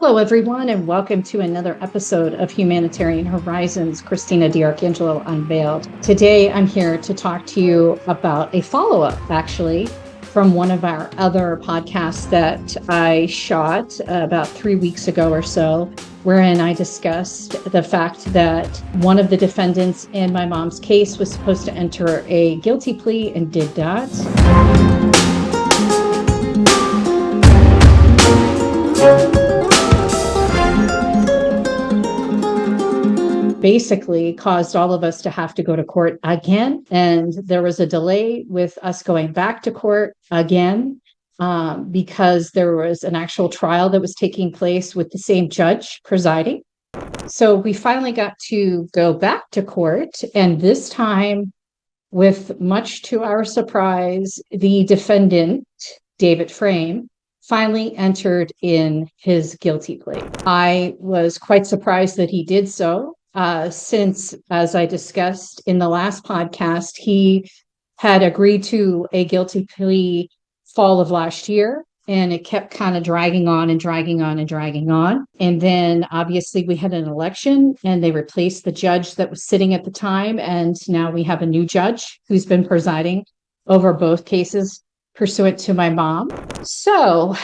Hello, everyone, and welcome to another episode of Humanitarian Horizons, Christina DiArcangelo Unveiled. Today, I'm here to talk to you about a follow-up, actually, from one of our other podcasts that I shot about 3 weeks ago or so, wherein I discussed the fact that one of the defendants in my mom's case was supposed to enter a guilty plea and did that. Basically caused all of us to have to go to court again. And there was a delay with us going back to court again because there was an actual trial that was taking place with the same judge presiding. So we finally got to go back to court. And this time, with much to our surprise, the defendant, David Frame, finally entered in his guilty plea. I was quite surprised that he did so. Since, as I discussed in the last podcast, he had agreed to a guilty plea fall of last year, and it kept kind of dragging on and dragging on and dragging on. And then obviously we had an election and they replaced the judge that was sitting at the time. And now we have a new judge who's been presiding over both cases pursuant to my mom. So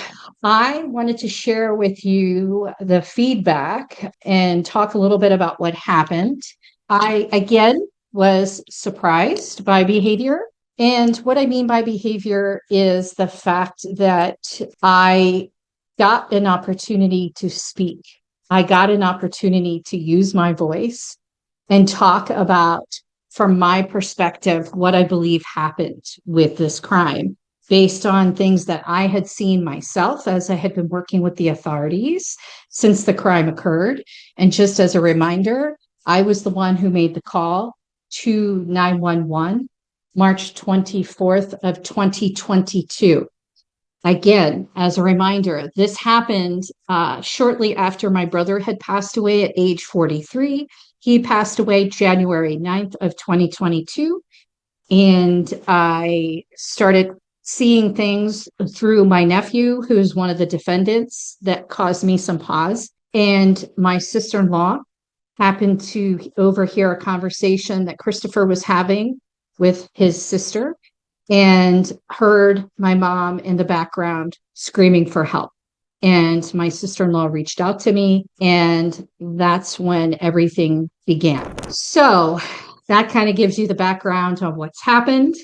I wanted to share with you the feedback and talk a little bit about what happened. I, again, was surprised by behavior. And what I mean by behavior is the fact that I got an opportunity to speak. I got an opportunity to use my voice and talk about, from my perspective, what I believe happened with this crime, based on things that I had seen myself as I had been working with the authorities since the crime occurred. And just as a reminder, I was the one who made the call to 911, March 24th of 2022. Again, as a reminder, this happened shortly after my brother had passed away at age 43. He passed away January 9th of 2022. And I started seeing things through my nephew, who's one of the defendants, that caused me some pause. And my sister-in-law happened to overhear a conversation that Christopher was having with his sister and heard my mom in the background screaming for help. And my sister-in-law reached out to me, and that's when everything began. So that kind of gives you the background on what's happened.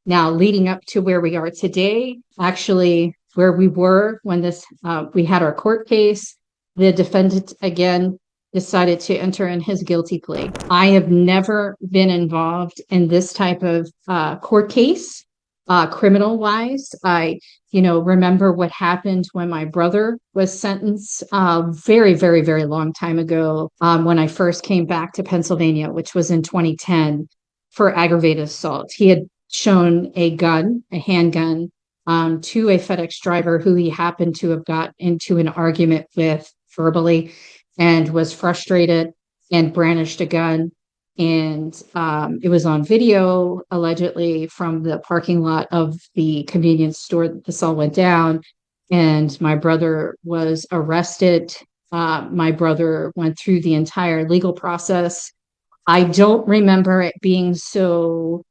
Now, leading up to where we are today, actually where we were when we had our court case, the defendant again decided to enter in his guilty plea. I have never been involved in this type of court case, criminal wise. I, remember what happened when my brother was sentenced very, very, very long time ago when I first came back to Pennsylvania, which was in 2010, for aggravated assault. He had shown a handgun, to a FedEx driver who he happened to have got into an argument with verbally and was frustrated and brandished a gun. And it was on video, allegedly, from the parking lot of the convenience store that this all went down. And my brother was arrested. My brother went through the entire legal process. I don't remember it being so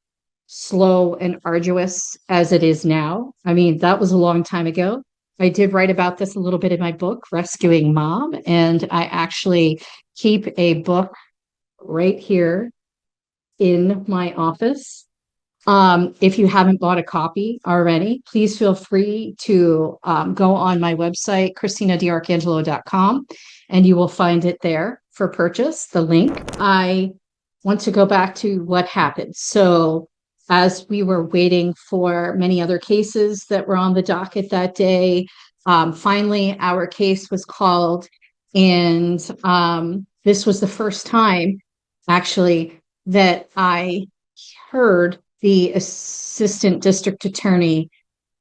slow and arduous as it is now. I mean, that was a long time ago. I did write about this a little bit in my book, Rescuing Mom, and I actually keep a book right here in my office. If you haven't bought a copy already, please feel free to go on my website, ChristinaDiArcangelo.com, and you will find it there for purchase, the link. I want to go back to what happened. So as we were waiting for many other cases that were on the docket that day, finally our case was called. And this was the first time, actually, that I heard the assistant district attorney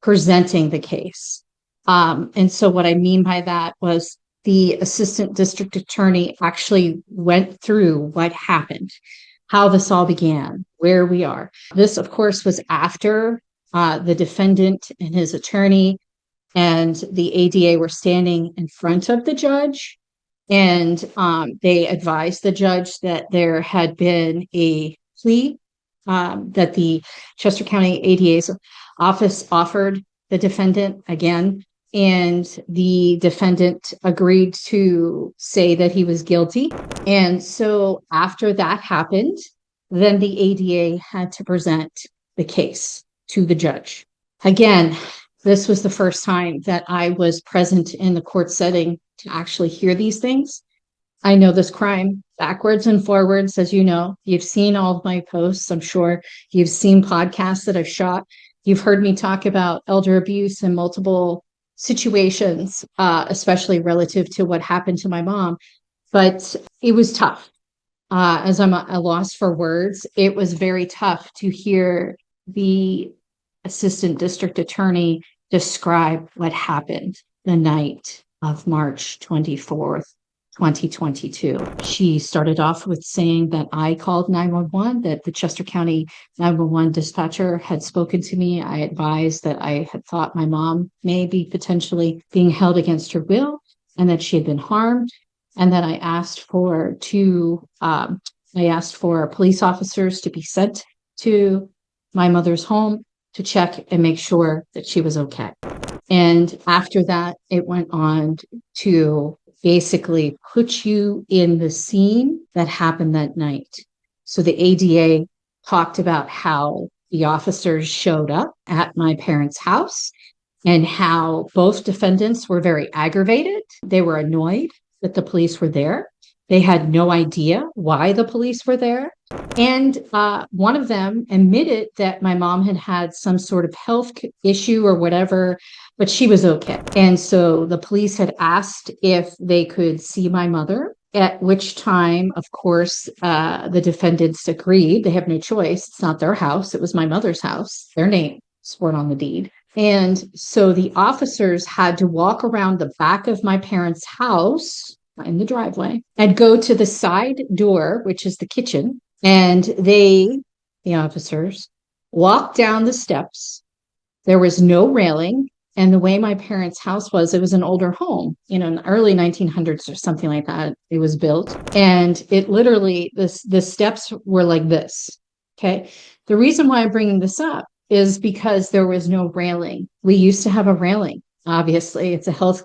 presenting the case. And so what I mean by that was the assistant district attorney actually went through what happened, how this all began, where we are. This, of course, was after the defendant and his attorney and the ADA were standing in front of the judge, and they advised the judge that there had been a plea that the Chester County ADA's office offered the defendant again, and the defendant agreed to say that he was guilty. And so after that happened, then the ADA had to present the case to the judge. Again, this was the first time that I was present in the court setting to actually hear these things. I know this crime backwards and forwards, as you know. You've seen all of my posts, I'm sure. You've seen podcasts that I've shot. You've heard me talk about elder abuse in multiple situations, especially relative to what happened to my mom. But it was tough. As I'm a loss for words, it was very tough to hear the assistant district attorney describe what happened the night of March 24th, 2022. She started off with saying that I called 911, that the Chester County 911 dispatcher had spoken to me. I advised that I had thought my mom may be potentially being held against her will and that she had been harmed. And then I asked for police officers to be sent to my mother's home to check and make sure that she was okay. And after that, it went on to basically put you in the scene that happened that night. So the ADA talked about how the officers showed up at my parents' house and how both defendants were very aggravated. They were annoyed that the police were there. They had no idea why the police were there. And one of them admitted that my mom had had some sort of health issue or whatever, but she was okay. And so the police had asked if they could see my mother, at which time, of course, the defendants agreed. They have no choice. It's not their house. It was my mother's house. Their names weren't on the deed. And so the officers had to walk around the back of my parents' house in the driveway and go to the side door, which is the kitchen. And the officers, walked down the steps. There was no railing. And the way my parents' house was, it was an older home, in the early 1900s or something like that. It was built. And it literally, the steps were like this. Okay. The reason why I'm bringing this up is because there was no railing. We used to have a railing. Obviously, it's a health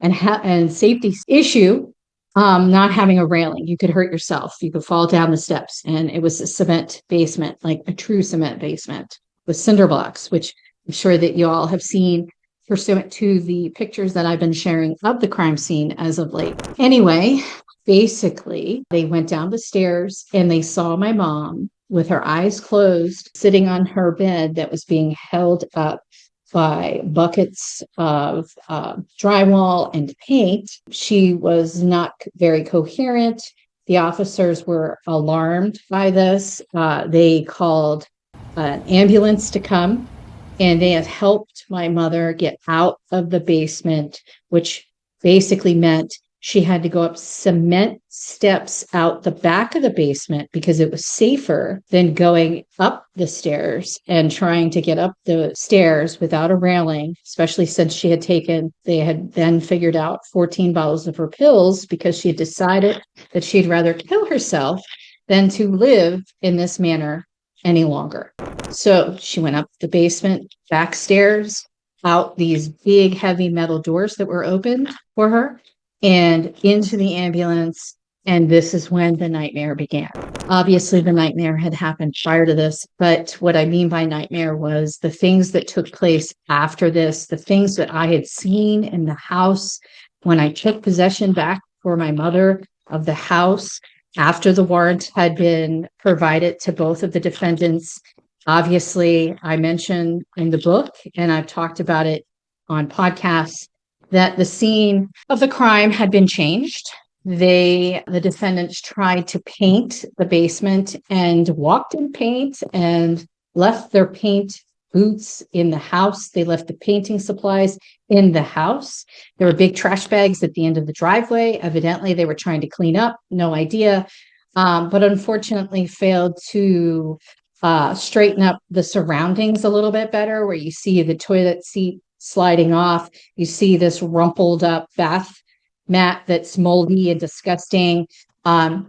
and safety issue. Not having a railing, you could hurt yourself. You could fall down the steps. And it was a cement basement, like a true cement basement with cinder blocks, which I'm sure that you all have seen pursuant to the pictures that I've been sharing of the crime scene as of late. Anyway, basically, they went down the stairs and they saw my mom with her eyes closed, sitting on her bed that was being held up by buckets of drywall and paint. She was not very coherent. The officers were alarmed by this. They called an ambulance to come, and they have helped my mother get out of the basement, which basically meant she had to go up cement steps out the back of the basement because it was safer than going up the stairs and trying to get up the stairs without a railing, especially since they had then figured out 14 bottles of her pills because she had decided that she'd rather kill herself than to live in this manner any longer. So she went up the basement, back stairs, out these big, heavy metal doors that were opened for her, and into the ambulance. And this is when the nightmare began. Obviously, the nightmare had happened prior to this, but what I mean by nightmare was the things that took place after this, the things that I had seen in the house when I took possession back for my mother of the house after the warrant had been provided to both of the defendants. Obviously, I mentioned in the book, and I've talked about it on podcasts, that the scene of the crime had been changed. The defendants tried to paint the basement and walked in paint and left their paint boots in the house. They left the painting supplies in the house. There were big trash bags at the end of the driveway. Evidently, they were trying to clean up, no idea, but unfortunately failed to straighten up the surroundings a little bit better, where you see the toilet seat sliding off. You see this rumpled up bath mat that's moldy and disgusting.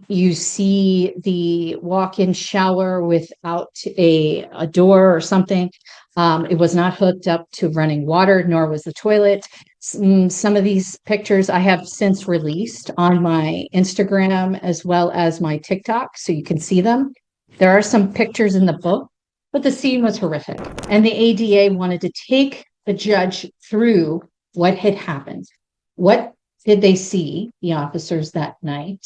You see the walk-in shower without a door or something. It was not hooked up to running water, nor was the toilet. Some of these pictures I have since released on my Instagram as well as my TikTok, so you can see them. There are some pictures in the book, but the scene was horrific. And the ADA wanted to take the judge through what had happened. What did they see, the officers, that night?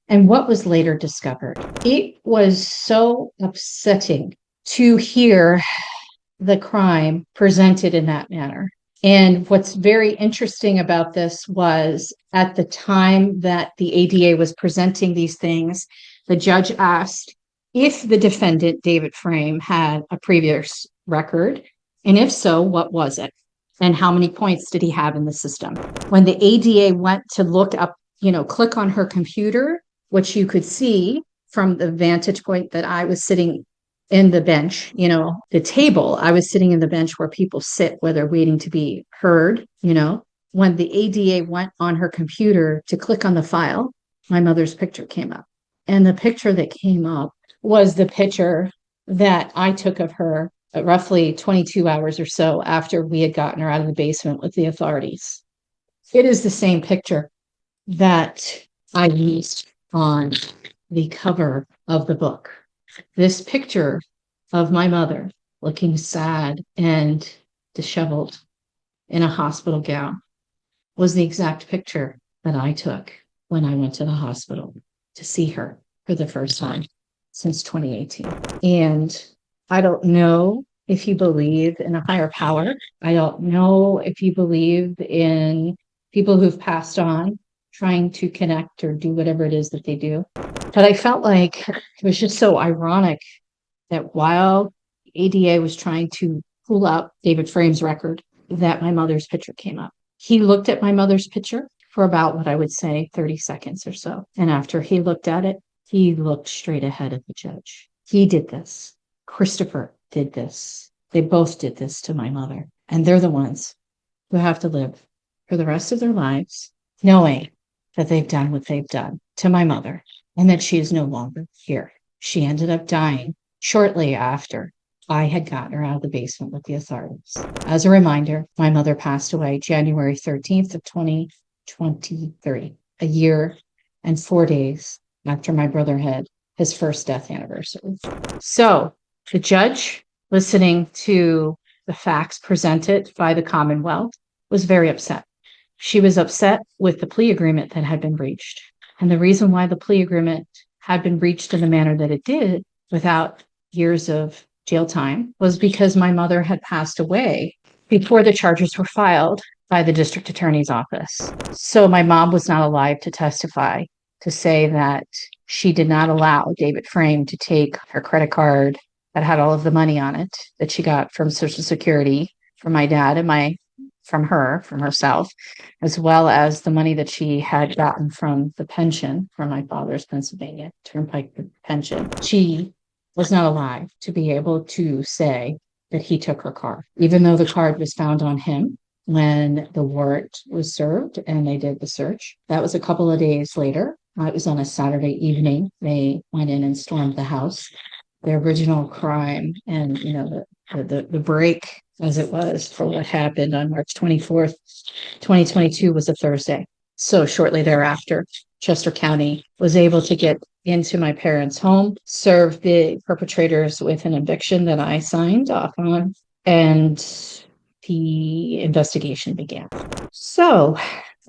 And what was later discovered? It was so upsetting to hear the crime presented in that manner. And what's very interesting about this was at the time that the ADA was presenting these things, the judge asked if the defendant, David Frame, had a previous record, and if so, what was it? And how many points did he have in the system? When the ADA went to look up, click on her computer, which you could see from the vantage point that I was sitting in the bench, the table, I was sitting in the bench where people sit, where they're waiting to be heard, when the ADA went on her computer to click on the file, my mother's picture came up. And the picture that came up was the picture that I took of her roughly 22 hours or so after we had gotten her out of the basement with the authorities. It is the same picture that I used on the cover of the book. This picture of my mother looking sad and disheveled in a hospital gown was the exact picture that I took when I went to the hospital to see her for the first time since 2018. And I don't know if you believe in a higher power. I don't know if you believe in people who've passed on trying to connect or do whatever it is that they do. But I felt like it was just so ironic that while ADA was trying to pull up David Frame's record, that my mother's picture came up. He looked at my mother's picture for about what I would say 30 seconds or so. And after he looked at it, he looked straight ahead at the judge. He did this. Christopher did this. They both did this to my mother. And they're the ones who have to live for the rest of their lives knowing that they've done what they've done to my mother and that she is no longer here. She ended up dying shortly after I had gotten her out of the basement with the authorities. As a reminder, my mother passed away January 13th of 2023, a year and 4 days after my brother had his first death anniversary. So the judge, listening to the facts presented by the Commonwealth, was very upset. She was upset with the plea agreement that had been reached. And the reason why the plea agreement had been reached in the manner that it did, without years of jail time, was because my mother had passed away before the charges were filed by the district attorney's office. So my mom was not alive to testify to say that she did not allow David Frame to take her credit card that had all of the money on it that she got from Social Security from my dad and from herself, as well as the money that she had gotten from the pension from my father's Pennsylvania Turnpike pension. She was not alive to be able to say that he took her car, even though the card was found on him when the warrant was served and they did the search. That was a couple of days later. It was on a Saturday evening. They went in and stormed the house. The original crime and, the break, as it was, for what happened on March 24th, 2022 was a Thursday. So shortly thereafter, Chester County was able to get into my parents' home, serve the perpetrators with an eviction that I signed off on, and the investigation began. So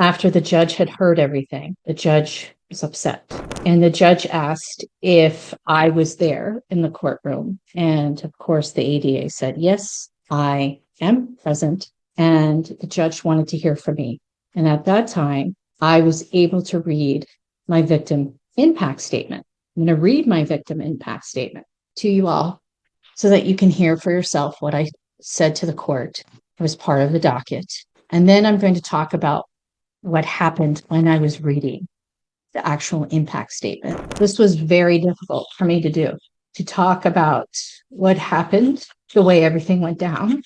after the judge had heard everything, the judge was upset. And the judge asked if I was there in the courtroom. And of course, the ADA said, yes, I am present. And the judge wanted to hear from me. And at that time, I was able to read my victim impact statement. I'm going to read my victim impact statement to you all so that you can hear for yourself what I said to the court. It was part of the docket. And then I'm going to talk about what happened when I was reading the actual impact statement. This was very difficult for me to do, to talk about what happened, the way everything went down,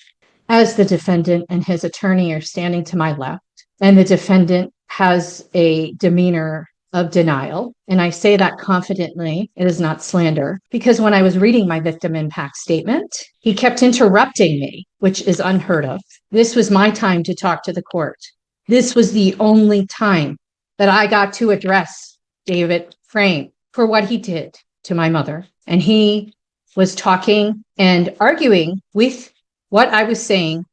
as the defendant and his attorney are standing to my left, and the defendant has a demeanor of denial. And I say that confidently, it is not slander, because when I was reading my victim impact statement, he kept interrupting me, which is unheard of. This was my time to talk to the court. This was the only time that I got to address David Frame for what he did to my mother. And he was talking and arguing with what I was saying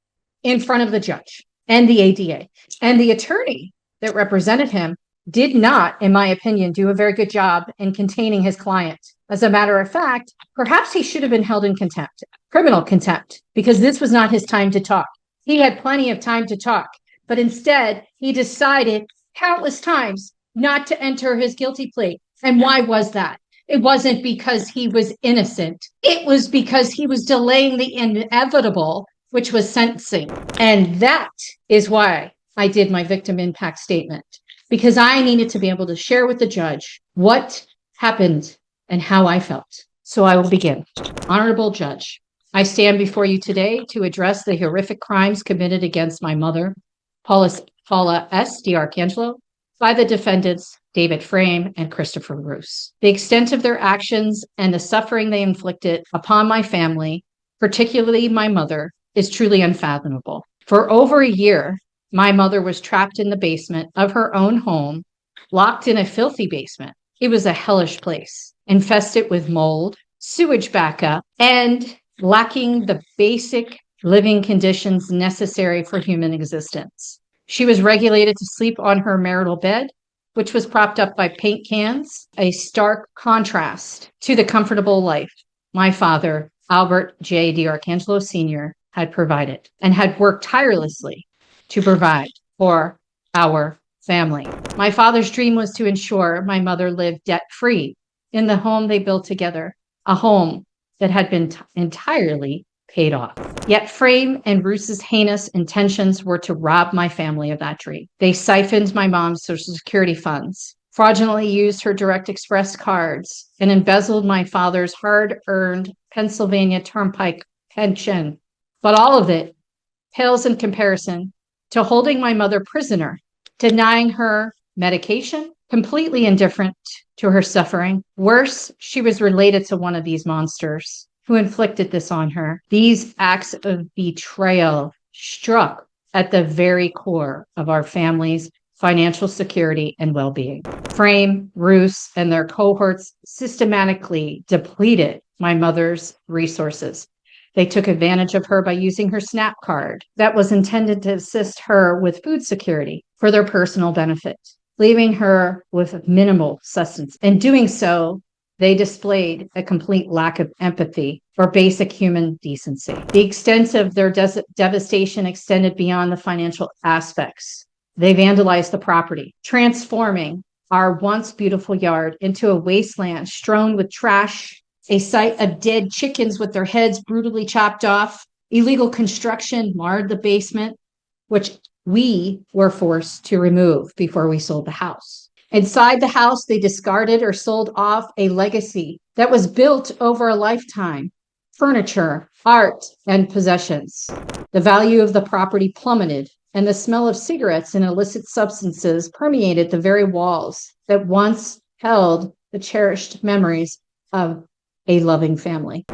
in front of the judge and the ADA. And the attorney that represented him did not, in my opinion, do a very good job in containing his client. As a matter of fact, perhaps he should have been held in contempt, criminal contempt, because this was not his time to talk. He had plenty of time to talk, but instead he decided countless times not to enter his guilty plea. And why was that? It wasn't because he was innocent. It was because he was delaying the inevitable, which was sentencing. And that is why I did my victim impact statement, because I needed to be able to share with the judge what happened and how I felt. So I will begin. Honorable Judge, I stand before you today to address the horrific crimes committed against my mother, Paula S. DiArcangelo, by the defendants David Frame and Christopher Bruce. The extent of their actions and the suffering they inflicted upon my family, particularly my mother, is truly unfathomable. For over a year, my mother was trapped in the basement of her own home, locked in a filthy basement. It was a hellish place, infested with mold, sewage backup, and lacking the basic living conditions necessary for human existence. She was regulated to sleep on her marital bed, which was propped up by paint cans, a stark contrast to the comfortable life my father, Albert J. DiArcangelo Sr., had provided and had worked tirelessly to provide for our family. My father's dream was to ensure my mother lived debt-free in the home they built together, a home that had been entirely paid off. Yet Frame and Bruce's heinous intentions were to rob my family of that dream. They siphoned my mom's Social Security funds, fraudulently used her Direct Express cards, and embezzled my father's hard-earned Pennsylvania Turnpike pension. But all of it pales in comparison to holding my mother prisoner, denying her medication, completely indifferent to her suffering. Worse, she was related to one of these monsters who inflicted this on her. These acts of betrayal struck at the very core of our family's financial security and well-being. Frame, Bruce, and their cohorts systematically depleted my mother's resources. They took advantage of her by using her SNAP card that was intended to assist her with food security for their personal benefit, leaving her with minimal sustenance. In doing so, they displayed a complete lack of empathy or basic human decency. The extent of their devastation extended beyond the financial aspects. They vandalized the property, transforming our once beautiful yard into a wasteland strewn with trash, a sight of dead chickens with their heads brutally chopped off. Illegal construction marred the basement, which we were forced to remove before we sold the house. Inside the house, they discarded or sold off a legacy that was built over a lifetime: furniture, art, and possessions. The value of the property plummeted, and the smell of cigarettes and illicit substances permeated the very walls that once held the cherished memories of a loving family.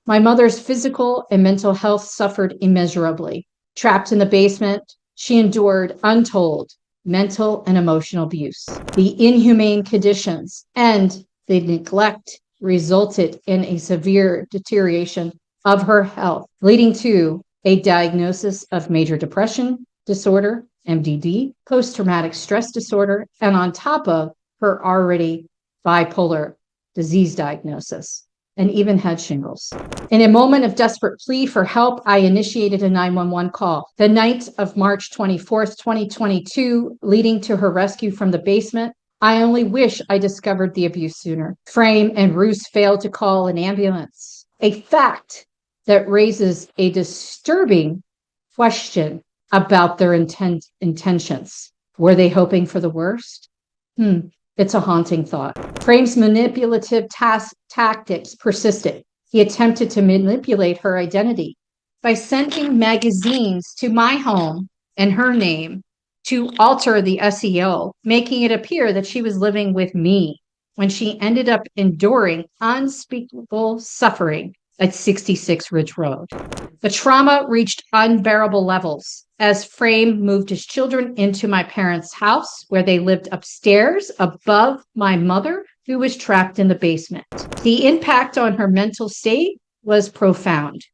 My mother's physical and mental health suffered immeasurably. Trapped in the basement, she endured untold mental and emotional abuse. The inhumane conditions and the neglect resulted in a severe deterioration of her health, leading to a diagnosis of major depression disorder, MDD, post-traumatic stress disorder, and on top of her already bipolar disease diagnosis, and even had shingles. In a moment of desperate plea for help, I initiated a 911 call. The night of March 24th, 2022, leading to her rescue from the basement. I only wish I discovered the abuse sooner. Frame and Bruce failed to call an ambulance, a fact that raises a disturbing question about their intentions. Were they hoping for the worst? It's a haunting thought. Frame's manipulative tactics persisted. He attempted to manipulate her identity by sending magazines to my home in her name to alter the SEO, making it appear that she was living with me when she ended up enduring unspeakable suffering at 66 Ridge Road. The trauma reached unbearable levels as Frame moved his children into my parents' house, where they lived upstairs above my mother, who was trapped in the basement. The impact on her mental state was profound.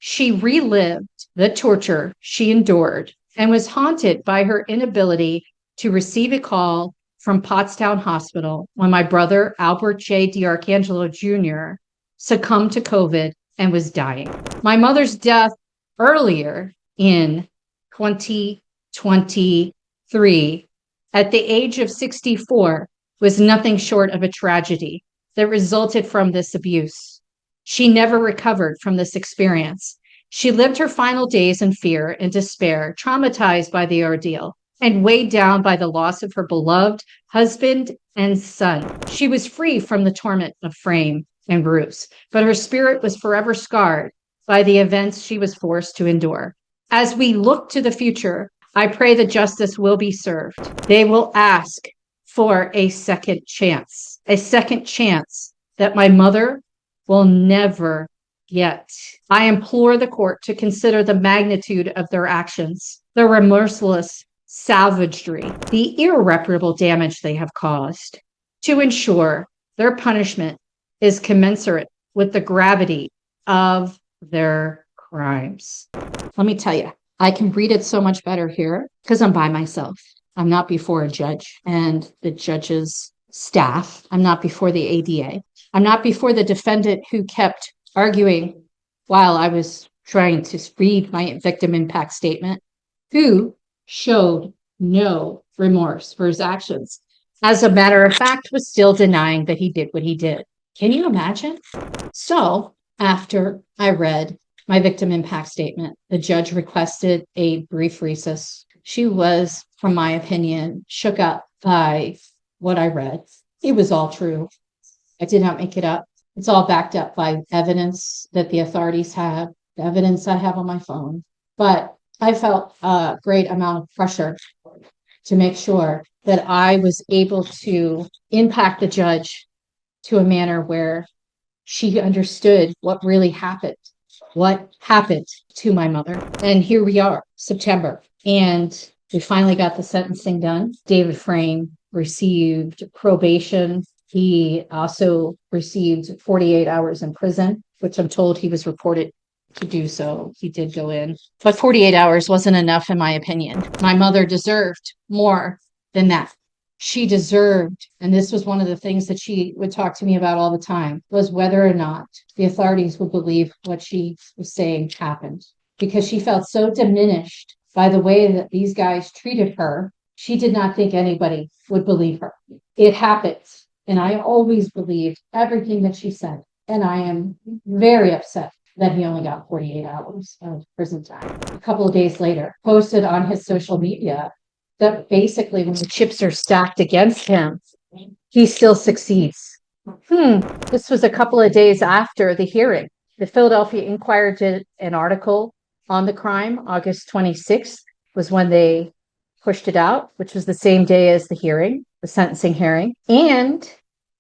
She relived the torture she endured and was haunted by her inability to receive a call from Pottstown Hospital when my brother, Albert J. DiArcangelo Jr., succumbed to COVID and was dying. My mother's death earlier in 2023 at the age of 64 was nothing short of a tragedy that resulted from this abuse. She never recovered from this experience. She lived her final days in fear and despair, traumatized by the ordeal and weighed down by the loss of her beloved husband and son. She was free from the torment of Frame and Bruce, but her spirit was forever scarred by the events she was forced to endure. As we look to the future, I pray that justice will be served. They will ask for a second chance that my mother will never get. I implore the court to consider the magnitude of their actions, their remorseless savagery, the irreparable damage they have caused, to ensure their punishment is commensurate with the gravity of their crimes. Let me tell you, I can read it so much better here because I'm by myself. I'm not before a judge and the judge's staff. I'm not before the ADA. I'm not before the defendant who kept arguing while I was trying to read my victim impact statement, who showed no remorse for his actions. As a matter of fact, was still denying that he did what he did. Can you imagine? So after I read my victim impact statement, the judge requested a brief recess. She was, from my opinion, shook up by what I read. It was all true. I did not make it up. It's all backed up by evidence that the authorities have, the evidence I have on my phone. But I felt a great amount of pressure to make sure that I was able to impact the judge to a manner where she understood what really happened, what happened to my mother. And here we are, September, and we finally got the sentencing done. David Frame received probation. He also received 48 hours in prison, which I'm told he was reported to do, so he did go in. But 48 hours wasn't enough, in my opinion. My mother deserved more than that. She deserved, and this was one of the things that she would talk to me about all the time, was whether or not the authorities would believe what she was saying happened. Because she felt so diminished by the way that these guys treated her, she did not think anybody would believe her. It happened. And I always believed everything that she said. And I am very upset that he only got 48 hours of prison time. A couple of days later, posted on his social media that basically when the chips are stacked against him, he still succeeds. This was a couple of days after the hearing. The Philadelphia Inquirer did an article on the crime. August 26th was when they pushed it out, which was the same day as the hearing, the sentencing hearing. And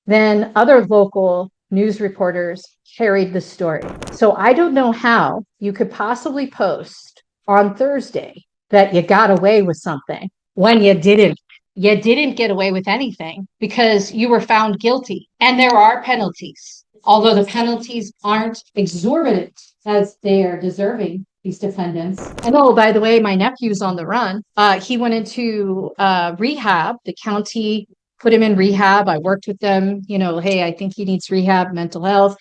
then other local news reporters carried the story. So I don't know how you could possibly post on Thursday that you got away with something when you didn't. You didn't get away with anything because you were found guilty. And there are penalties, although the penalties aren't exorbitant as they are deserving, these defendants. And oh, by the way, my nephew's on the run. He went into rehab. The county put him in rehab. I worked with them, hey, I think he needs rehab, mental health,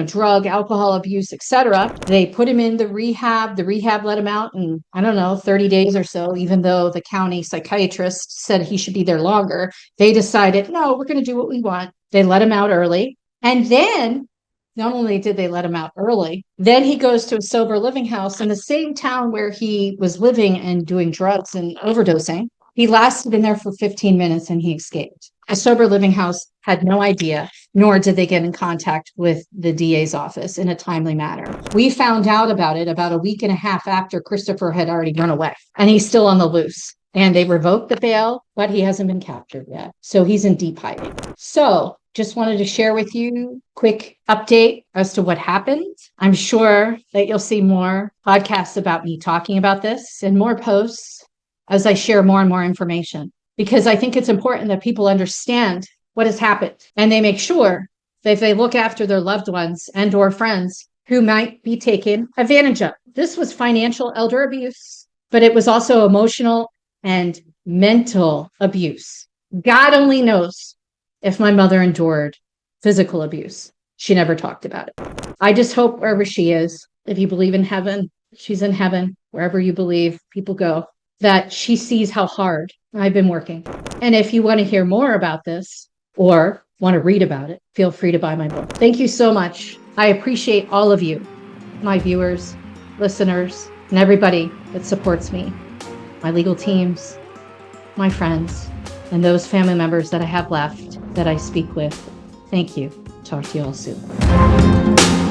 drug, alcohol abuse, etc. They put him in the rehab let him out in, 30 days or so, even though the county psychiatrist said he should be there longer. They decided, no, we're going to do what we want. They let him out early. And then not only did they let him out early, then he goes to a sober living house in the same town where he was living and doing drugs and overdosing. He lasted in there for 15 minutes and he escaped. A sober living house had no idea, nor did they get in contact with the DA's office in a timely manner. We found out about it about a week and a half after Christopher had already run away, and he's still on the loose. And they revoked the bail, but he hasn't been captured yet. So he's in deep hiding. So just wanted to share with you a quick update as to what happened. I'm sure that you'll see more podcasts about me talking about this and more posts as I share more and more information, because I think it's important that people understand what has happened and they make sure that they look after their loved ones and or friends who might be taken advantage of. This was financial elder abuse, but it was also emotional and mental abuse. God only knows if my mother endured physical abuse. She never talked about it. I just hope wherever she is, if you believe in heaven, she's in heaven, wherever you believe people go, that she sees how hard I've been working. And if you want to hear more about this or want to read about it, feel free to buy my book. Thank you so much. I appreciate all of you, my viewers, listeners, and everybody that supports me, my legal teams, my friends, and those family members that I have left that I speak with. Thank you. Talk to you all soon.